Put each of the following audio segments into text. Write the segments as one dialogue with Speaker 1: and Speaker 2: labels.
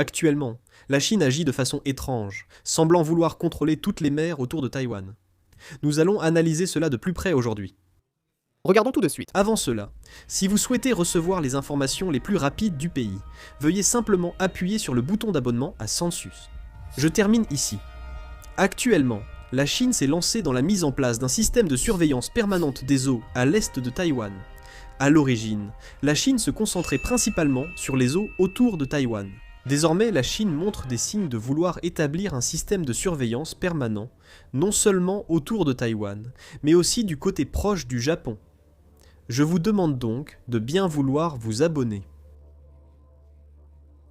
Speaker 1: Actuellement, la Chine agit de façon étrange, semblant vouloir contrôler toutes les mers autour de Taïwan. Nous allons analyser cela de plus près aujourd'hui.
Speaker 2: Regardons tout de suite.
Speaker 1: Avant cela, si vous souhaitez recevoir les informations les plus rapides du pays, veuillez simplement appuyer sur le bouton d'abonnement à Census. Je termine ici. Actuellement, la Chine s'est lancée dans la mise en place d'un système de surveillance permanente des eaux à l'est de Taïwan. À l'origine, la Chine se concentrait principalement sur les eaux autour de Taïwan. Désormais, la Chine montre des signes de vouloir établir un système de surveillance permanent, non seulement autour de Taïwan, mais aussi du côté proche du Japon. Je vous demande donc de bien vouloir vous abonner.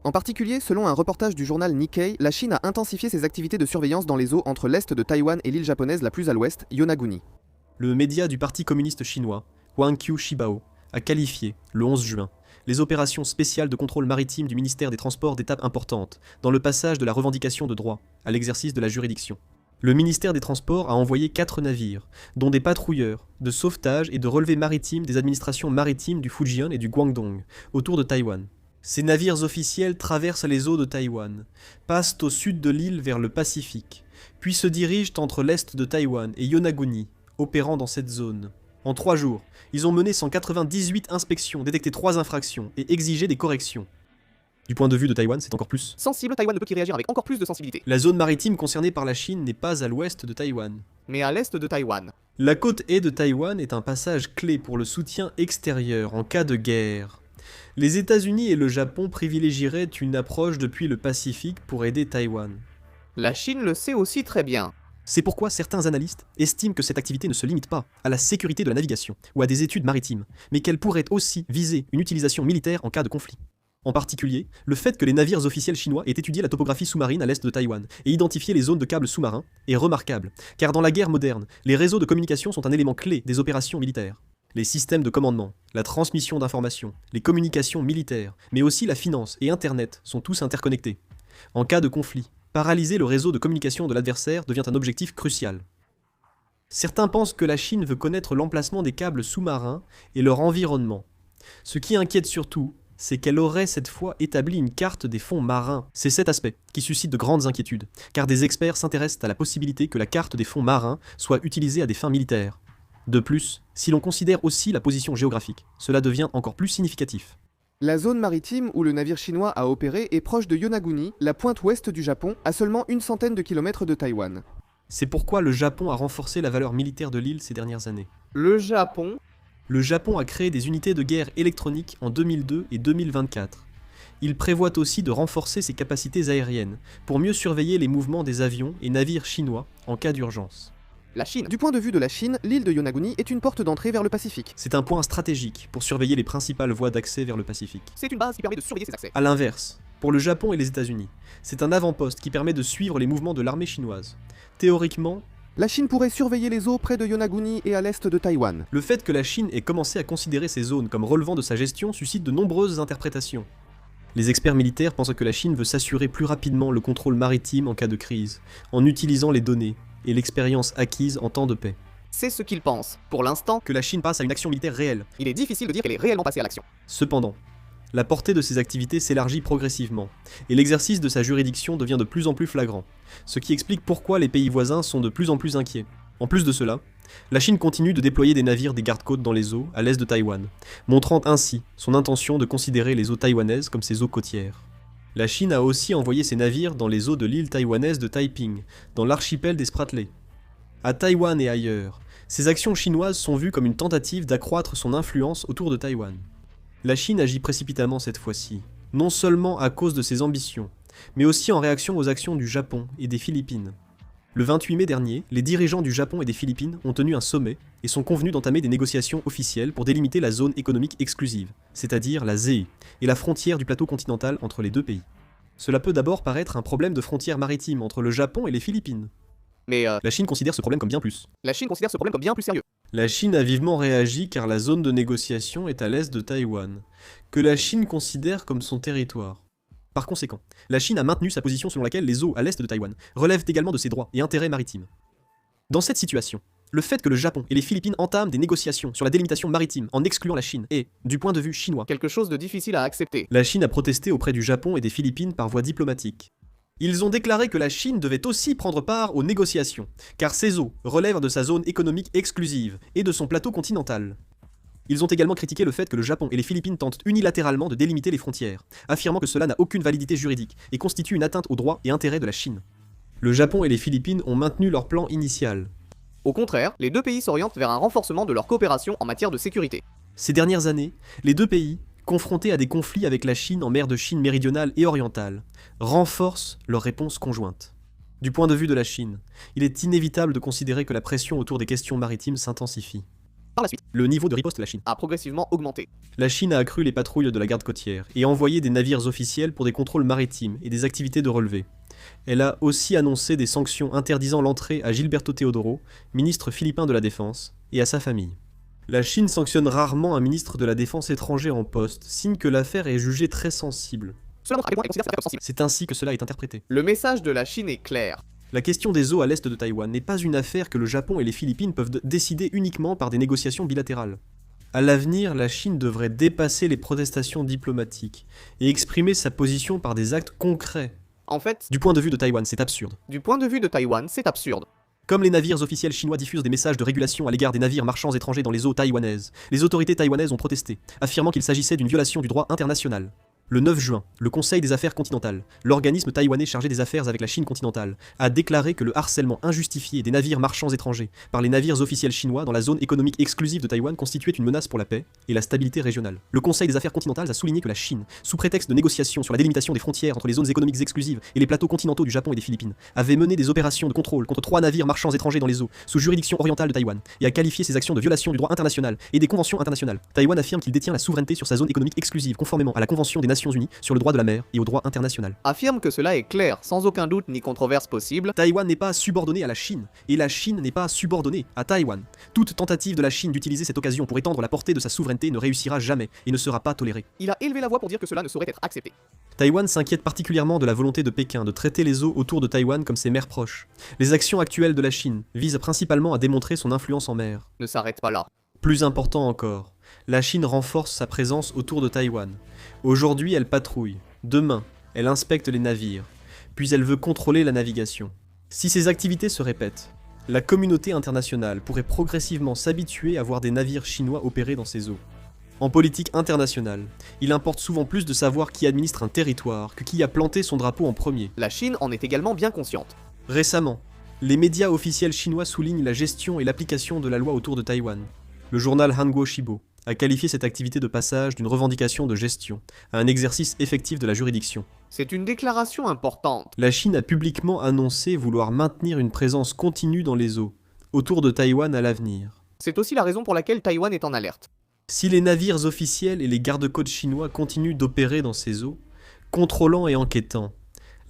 Speaker 2: En particulier, selon un reportage du journal Nikkei, la Chine a intensifié ses activités de surveillance dans les eaux entre l'est de Taïwan et l'île japonaise la plus à l'ouest, Yonaguni.
Speaker 1: Le média du Parti communiste chinois, Huangqiu Shibao, a qualifié, le 11 juin, les opérations spéciales de contrôle maritime du ministère des Transports d'étape importante, dans le passage de la revendication de droit à l'exercice de la juridiction. Le ministère des Transports a envoyé 4 navires, dont des patrouilleurs, de sauvetage et de relevés maritimes des administrations maritimes du Fujian et du Guangdong, autour de Taïwan. Ces navires officiels traversent les eaux de Taïwan, passent au sud de l'île vers le Pacifique, puis se dirigent entre l'est de Taïwan et Yonaguni, opérant dans cette zone. En 3 jours, ils ont mené 198 inspections, détecté 3 infractions et exigé des corrections. Du point de vue de Taïwan, c'est encore plus
Speaker 2: sensible, Taïwan ne peut qu'y réagir avec encore plus de sensibilité.
Speaker 1: La zone maritime concernée par la Chine n'est pas à l'ouest de Taïwan,
Speaker 2: Mais à l'est de Taïwan.
Speaker 1: La côte est de Taïwan est un passage clé pour le soutien extérieur en cas de guerre. Les États-Unis et le Japon privilégieraient une approche depuis le Pacifique pour aider Taïwan.
Speaker 2: La Chine le sait aussi très bien.
Speaker 1: C'est pourquoi certains analystes estiment que cette activité ne se limite pas à la sécurité de la navigation ou à des études maritimes, mais qu'elle pourrait aussi viser une utilisation militaire en cas de conflit. En particulier, le fait que les navires officiels chinois aient étudié la topographie sous-marine à l'est de Taïwan et identifié les zones de câbles sous-marins est remarquable, car dans la guerre moderne, les réseaux de communication sont un élément clé des opérations militaires. Les systèmes de commandement, la transmission d'informations, les communications militaires, mais aussi la finance et Internet sont tous interconnectés. En cas de conflit, paralyser le réseau de communication de l'adversaire devient un objectif crucial. Certains pensent que la Chine veut connaître l'emplacement des câbles sous-marins et leur environnement. Ce qui inquiète surtout, c'est qu'elle aurait cette fois établi une carte des fonds marins. C'est cet aspect qui suscite de grandes inquiétudes, car des experts s'intéressent à la possibilité que la carte des fonds marins soit utilisée à des fins militaires. De plus, si l'on considère aussi la position géographique, cela devient encore plus significatif.
Speaker 2: La zone maritime où le navire chinois a opéré est proche de Yonaguni, la pointe ouest du Japon, à seulement une centaine de kilomètres de Taïwan.
Speaker 1: C'est pourquoi le Japon a renforcé la valeur militaire de l'île ces dernières années.
Speaker 2: Le Japon
Speaker 1: Le Japon a créé des unités de guerre électroniques en 2002 et 2024. Il prévoit aussi de renforcer ses capacités aériennes pour mieux surveiller les mouvements des avions et navires chinois en cas d'urgence.
Speaker 2: La Chine. Du point de vue de la Chine, l'île de Yonaguni est une porte d'entrée vers le Pacifique.
Speaker 1: C'est un point stratégique pour surveiller les principales voies d'accès vers le Pacifique.
Speaker 2: C'est une base qui permet de surveiller ses accès.
Speaker 1: A l'inverse, pour le Japon et les États-Unis, c'est un avant-poste qui permet de suivre les mouvements de l'armée chinoise. Théoriquement,
Speaker 2: La Chine pourrait surveiller les eaux près de Yonaguni et à l'est de Taïwan.
Speaker 1: le fait que la Chine ait commencé à considérer ces zones comme relevant de sa gestion suscite de nombreuses interprétations. Les experts militaires pensent que la Chine veut s'assurer plus rapidement le contrôle maritime en cas de crise, en utilisant les données et l'expérience acquise en temps de paix.
Speaker 2: C'est ce qu'ils pensent. Pour l'instant,
Speaker 1: Que la Chine passe à une action militaire réelle.
Speaker 2: il est difficile de dire qu'elle est réellement passée à l'action.
Speaker 1: Cependant, la portée de ses activités s'élargit progressivement, et l'exercice de sa juridiction devient de plus en plus flagrant, ce qui explique pourquoi les pays voisins sont de plus en plus inquiets. En plus de cela, la Chine continue de déployer des navires des gardes-côtes dans les eaux à l'est de Taïwan, montrant ainsi son intention de considérer les eaux taïwanaises comme ses eaux côtières. La Chine a aussi envoyé ses navires dans les eaux de l'île taïwanaise de Taiping, dans l'archipel des Spratleys. À Taïwan et ailleurs, ces actions chinoises sont vues comme une tentative d'accroître son influence autour de Taïwan. La Chine agit précipitamment cette fois-ci, non seulement à cause de ses ambitions, mais aussi en réaction aux actions du Japon et des Philippines. Le 28 mai dernier, les dirigeants du Japon et des Philippines ont tenu un sommet et sont convenus d'entamer des négociations officielles pour délimiter la zone économique exclusive, c'est-à-dire la ZEE, et la frontière du plateau continental entre les deux pays. Cela peut d'abord paraître un problème de frontière maritime entre le Japon et les Philippines.
Speaker 2: Mais
Speaker 1: La Chine considère ce problème comme bien plus.
Speaker 2: la Chine considère ce problème comme bien plus sérieux.
Speaker 1: La Chine a vivement réagi car la zone de négociation est à l'est de Taïwan, que la Chine considère comme son territoire. Par conséquent, la Chine a maintenu sa position selon laquelle les eaux à l'est de Taïwan relèvent également de ses droits et intérêts maritimes. Dans cette situation, Le fait que le Japon et les Philippines entament des négociations sur la délimitation maritime en excluant la Chine est, du point de vue chinois,
Speaker 2: quelque chose de difficile à accepter.
Speaker 1: La Chine a protesté auprès du Japon et des Philippines par voie diplomatique. Ils ont déclaré que la Chine devait aussi prendre part aux négociations, car ces eaux relèvent de sa zone économique exclusive et de son plateau continental. Ils ont également critiqué le fait que le Japon et les Philippines tentent unilatéralement de délimiter les frontières, affirmant que cela n'a aucune validité juridique et constitue une atteinte aux droits et intérêts de la Chine. Le Japon et les Philippines ont maintenu leur plan initial.
Speaker 2: Au contraire, les deux pays s'orientent vers un renforcement de leur coopération en matière de sécurité.
Speaker 1: Ces dernières années, les deux pays, confrontés à des conflits avec la Chine en mer de Chine méridionale et orientale, renforcent leur réponse conjointe. Du point de vue de la Chine, il est inévitable de considérer que la pression autour des questions maritimes s'intensifie.
Speaker 2: Par la suite,
Speaker 1: Le niveau de riposte de la Chine.
Speaker 2: a progressivement augmenté.
Speaker 1: La Chine a accru les patrouilles de la garde côtière et a envoyé des navires officiels pour des contrôles maritimes et des activités de relevé. Elle a aussi annoncé des sanctions interdisant l'entrée à Gilberto Teodoro, ministre philippin de la Défense, et à sa famille. La Chine sanctionne rarement un ministre de la Défense étranger en poste, signe que l'affaire est jugée très sensible.
Speaker 2: Cela montre à quel point elle considère cette affaire sensible.
Speaker 1: C'est ainsi que cela est interprété.
Speaker 2: Le message de la Chine est clair.
Speaker 1: La question des eaux à l'est de Taïwan n'est pas une affaire que le Japon et les Philippines peuvent décider uniquement par des négociations bilatérales. À l'avenir, la Chine devrait dépasser les protestations diplomatiques et exprimer sa position par des actes concrets.
Speaker 2: En fait,
Speaker 1: Du point de vue de Taïwan, c'est absurde.
Speaker 2: du point de vue de Taïwan, c'est absurde.
Speaker 1: Comme les navires officiels chinois diffusent des messages de régulation à l'égard des navires marchands étrangers dans les eaux taïwanaises, les autorités taïwanaises ont protesté, affirmant qu'il s'agissait d'une violation du droit international. Le 9 juin, le Conseil des affaires continentales, l'organisme taïwanais chargé des affaires avec la Chine continentale, a déclaré que le harcèlement injustifié des navires marchands étrangers par les navires officiels chinois dans la zone économique exclusive de Taïwan constituait une menace pour la paix et la stabilité régionale. Le Conseil des affaires continentales a souligné que la Chine, sous prétexte de négociations sur la délimitation des frontières entre les zones économiques exclusives et les plateaux continentaux du Japon et des Philippines, avait mené des opérations de contrôle contre 3 navires marchands étrangers dans les eaux sous juridiction orientale de Taïwan et a qualifié ces actions de violation du droit international et des conventions internationales. Taïwan affirme qu'il détient la souveraineté sur sa zone économique exclusive conformément à la Convention des Nations Unies sur le droit de la mer et au droit international.
Speaker 2: Affirme que cela est clair, sans aucun doute ni controverse possible.
Speaker 1: Taïwan n'est pas subordonné à la Chine, et la Chine n'est pas subordonnée à Taïwan. Toute tentative de la Chine d'utiliser cette occasion pour étendre la portée de sa souveraineté ne réussira jamais et ne sera pas tolérée.
Speaker 2: Il a élevé la voix pour dire que cela ne saurait être accepté.
Speaker 1: Taïwan s'inquiète particulièrement de la volonté de Pékin de traiter les eaux autour de Taïwan comme ses mers proches. Les actions actuelles de la Chine visent principalement à démontrer son influence en mer.
Speaker 2: Ne s'arrête pas là.
Speaker 1: Plus important encore, la Chine renforce sa présence autour de Taïwan. Aujourd'hui, elle patrouille. Demain, elle inspecte les navires. Puis elle veut contrôler la navigation. Si ces activités se répètent, la communauté internationale pourrait progressivement s'habituer à voir des navires chinois opérer dans ces eaux. En politique internationale, il importe souvent plus de savoir qui administre un territoire que qui a planté son drapeau en premier.
Speaker 2: La Chine en est également bien consciente.
Speaker 1: Récemment, les médias officiels chinois soulignent la gestion et l'application de la loi autour de Taïwan. Le journal Hanguo Shibo a qualifié cette activité de passage d'une revendication de gestion à un exercice effectif de la juridiction.
Speaker 2: C'est une déclaration importante.
Speaker 1: La Chine a publiquement annoncé vouloir maintenir une présence continue dans les eaux, autour de Taïwan à l'avenir.
Speaker 2: C'est aussi la raison pour laquelle Taïwan est en alerte.
Speaker 1: Si les navires officiels et les gardes-côtes chinois continuent d'opérer dans ces eaux, contrôlant et enquêtant,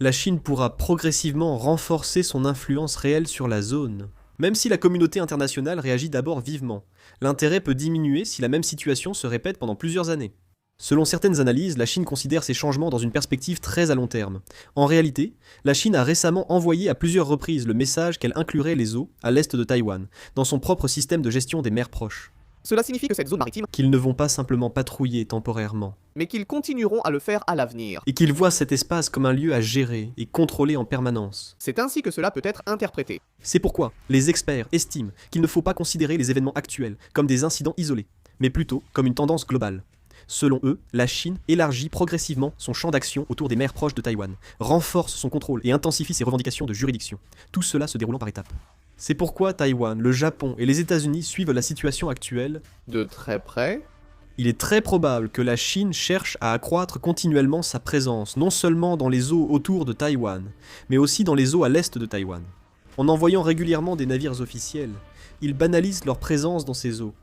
Speaker 1: la Chine pourra progressivement renforcer son influence réelle sur la zone. Même si la communauté internationale réagit d'abord vivement, l'intérêt peut diminuer si la même situation se répète pendant plusieurs années. Selon certaines analyses, la Chine considère ces changements dans une perspective très à long terme. En réalité, la Chine a récemment envoyé à plusieurs reprises le message qu'elle inclurait les eaux à l'est de Taïwan, dans son propre système de gestion des mers proches.
Speaker 2: Cela signifie que cette zone maritime,
Speaker 1: Qu'ils ne vont pas simplement patrouiller temporairement,
Speaker 2: mais qu'ils continueront à le faire à l'avenir.
Speaker 1: et qu'ils voient cet espace comme un lieu à gérer et contrôler en permanence.
Speaker 2: C'est ainsi que cela peut être interprété.
Speaker 1: C'est pourquoi les experts estiment qu'il ne faut pas considérer les événements actuels comme des incidents isolés, mais plutôt comme une tendance globale. Selon eux, la Chine élargit progressivement son champ d'action autour des mers proches de Taïwan, renforce son contrôle et intensifie ses revendications de juridiction. Tout cela se déroulant par étapes. C'est pourquoi Taïwan, le Japon et les États-Unis suivent la situation actuelle.
Speaker 2: De très près.
Speaker 1: Il est très probable que la Chine cherche à accroître continuellement sa présence, non seulement dans les eaux autour de Taïwan, mais aussi dans les eaux à l'est de Taïwan. En envoyant régulièrement des navires officiels, ils banalisent leur présence dans ces eaux.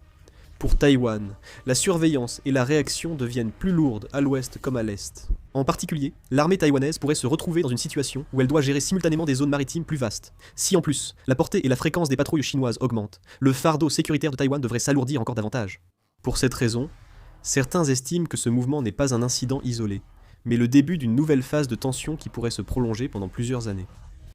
Speaker 1: Pour Taïwan, la surveillance et la réaction deviennent plus lourdes à l'ouest comme à l'est. En particulier, l'armée taïwanaise pourrait se retrouver dans une situation où elle doit gérer simultanément des zones maritimes plus vastes. Si en plus, la portée et la fréquence des patrouilles chinoises augmentent, le fardeau sécuritaire de Taïwan devrait s'alourdir encore davantage. Pour cette raison, certains estiment que ce mouvement n'est pas un incident isolé, mais le début d'une nouvelle phase de tension qui pourrait se prolonger pendant plusieurs années.